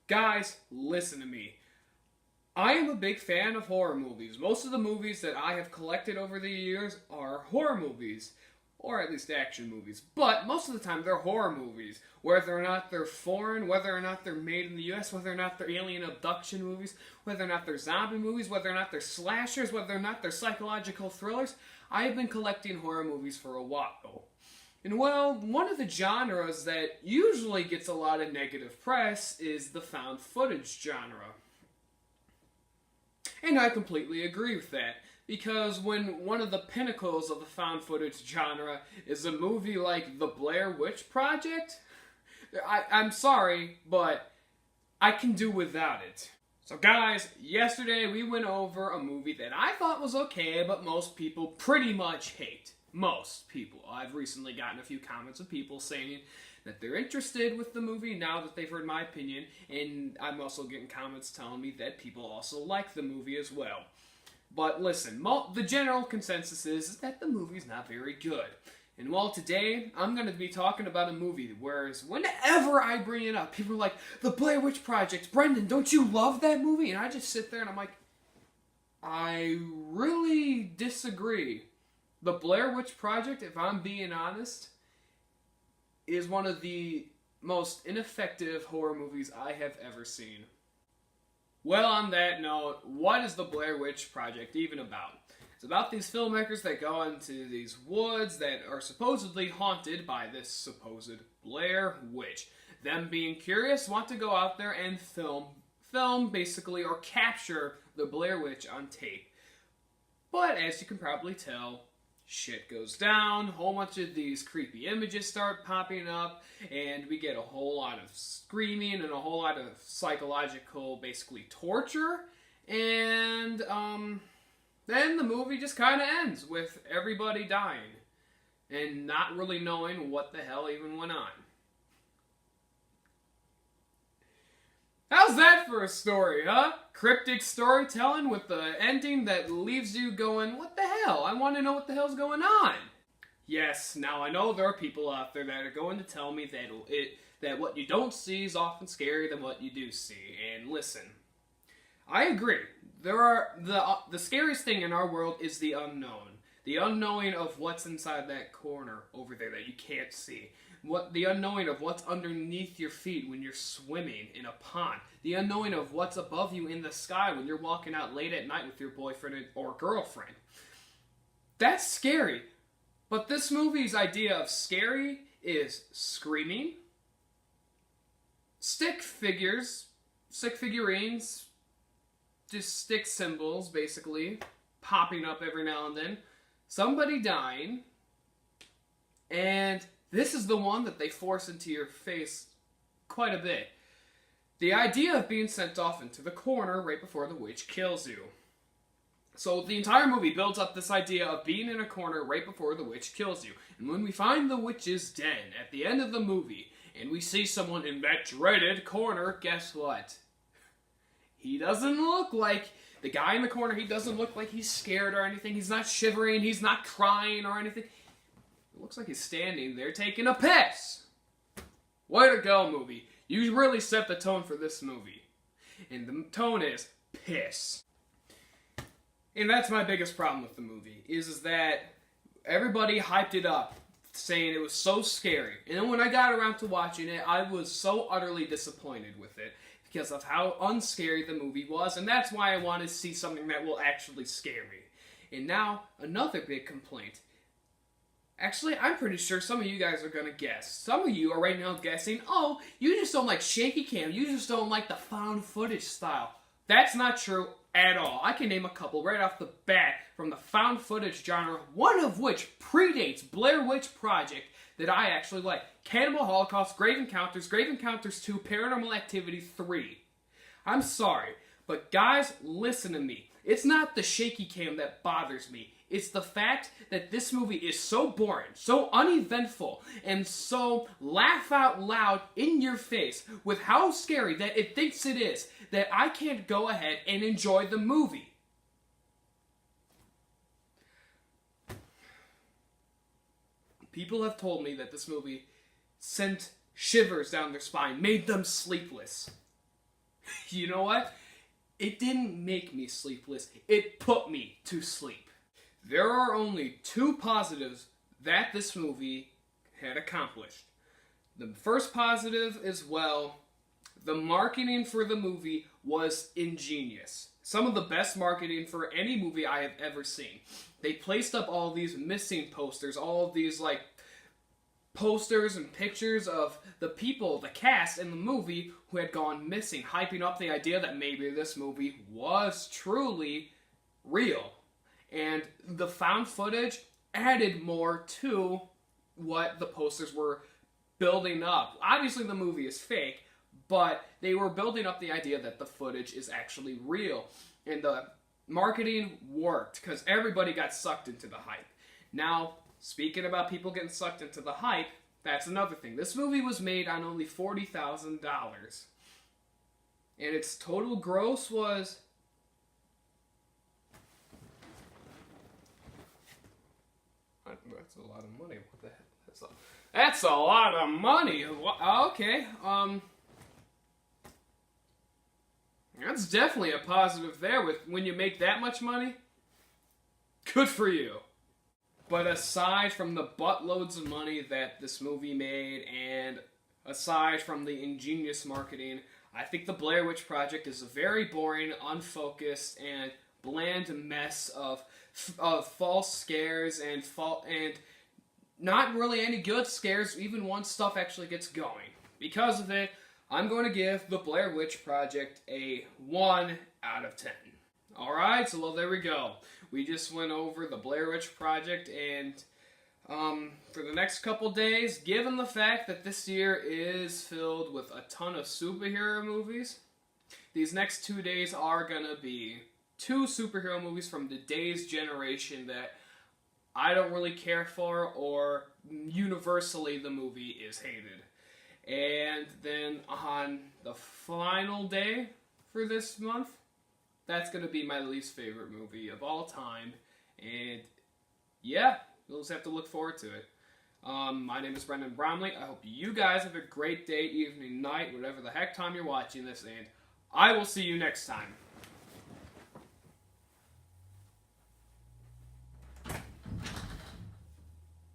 Guys, listen to me. I am a big fan of horror movies. Most of the movies that I have collected over the years are horror movies, or at least action movies. But most of the time they're horror movies. Whether or not they're foreign, whether or not they're made in the US, whether or not they're alien abduction movies, whether or not they're zombie movies, whether or not they're slashers, whether or not they're psychological thrillers, I have been collecting horror movies for a while. And well, one of the genres that usually gets a lot of negative press is the found footage genre. And I completely agree with that, because when one of the pinnacles of the found footage genre is a movie like The Blair Witch Project, I'm sorry, but I can do without it. So guys, yesterday we went over a movie that I thought was okay, but most people pretty much hate. Most people. I've recently gotten a few comments of people saying that they're interested with the movie now that they've heard my opinion, and I'm also getting comments telling me that people also like the movie as well. But listen, the general consensus is that the movie's not very good. And well, today, I'm going to be talking about a movie, whereas whenever I bring it up, people are like, The Blair Witch Project, Brendan, don't you love that movie? And I just sit there and I'm like, I really disagree. The Blair Witch Project, if I'm being honest, is one of the most ineffective horror movies I have ever seen. Well, on that note, what is the Blair Witch Project even about? It's about these filmmakers that go into these woods that are supposedly haunted by this supposed Blair Witch. Them being curious, want to go out there and film basically, or capture the Blair Witch on tape. But as you can probably tell, shit goes down, a whole bunch of these creepy images start popping up, and we get a whole lot of screaming and a whole lot of psychological, basically, torture, and, then the movie just kind of ends with everybody dying, and not really knowing what the hell even went on. How's that for a story, huh? Cryptic storytelling with the ending that leaves you going, what the hell? I want to know what the hell's going on. Yes, now I know there are people out there that are going to tell me that what you don't see is often scarier than what you do see. And listen, I agree. The scariest thing in our world is the unknown. The unknowing of what's inside that corner over there that you can't see. The unknowing of what's underneath your feet when you're swimming in a pond. The unknowing of what's above you in the sky when you're walking out late at night with your boyfriend or girlfriend. That's scary. But this movie's idea of scary is screaming, stick figurines, just stick symbols, basically, popping up every now and then, somebody dying, and this is the one that they force into your face quite a bit. The idea of being sent off into the corner right before the witch kills you. So the entire movie builds up this idea of being in a corner right before the witch kills you. And when we find the witch's den at the end of the movie, and we see someone in that dreaded corner, guess what? He doesn't look like, the guy in the corner, he doesn't look like he's scared or anything. He's not shivering, he's not crying or anything. It looks like he's standing there taking a piss. Way to go, movie. You really set the tone for this movie. And the tone is piss. And that's my biggest problem with the movie, is that everybody hyped it up, saying it was so scary. And then when I got around to watching it, I was so utterly disappointed with it, because of how unscary the movie was, and that's why I want to see something that will actually scare me. And now, another big complaint. Actually, I'm pretty sure some of you guys are going to guess. Some of you are right now guessing, oh, you just don't like shaky cam, you just don't like the found footage style. That's not true at all. I can name a couple right off the bat from the found footage genre, one of which predates Blair Witch Project, that I actually like. Cannibal Holocaust, Grave Encounters 2, Paranormal Activity 3. I'm sorry, but guys, listen to me. It's not the shaky cam that bothers me. It's the fact that this movie is so boring, so uneventful, and so laugh out loud in your face with how scary that it thinks it is, that I can't go ahead and enjoy the movie. People have told me that this movie sent shivers down their spine, made them sleepless. You know what? It didn't make me sleepless. It put me to sleep. There are only two positives that this movie had accomplished. The first positive is, well, the marketing for the movie was ingenious. Some of the best marketing for any movie I have ever seen. They placed up all these missing posters, all of these like posters and pictures of the people, the cast in the movie who had gone missing, hyping up the idea that maybe this movie was truly real. And the found footage added more to what the posters were building up. Obviously the movie is fake, but they were building up the idea that the footage is actually real. And the marketing worked because everybody got sucked into the hype. Now, speaking about people getting sucked into the hype, that's another thing. This movie was made on only $40,000. And its total gross was... That's a lot of money. What the heck? That's a lot of money. Okay. That's definitely a positive there. With when you make that much money, good for you. But aside from the buttloads of money that this movie made, and aside from the ingenious marketing, I think the Blair Witch Project is a very boring, unfocused, and bland mess of false scares and not really any good scares even once stuff actually gets going. Because of it, I'm going to give the Blair Witch Project a 1 out of 10. Alright, so well, there we go. We just went over the Blair Witch Project, and for the next couple days, given the fact that this year is filled with a ton of superhero movies, these next 2 days are going to be 2 superhero movies from today's generation that I don't really care for, or universally the movie is hated. And then on the final day for this month, that's going to be my least favorite movie of all time. And yeah, we'll just have to look forward to it. My name is Brendan Bromley. I hope you guys have a great day, evening, night, whatever the heck time you're watching this, and I will see you next time.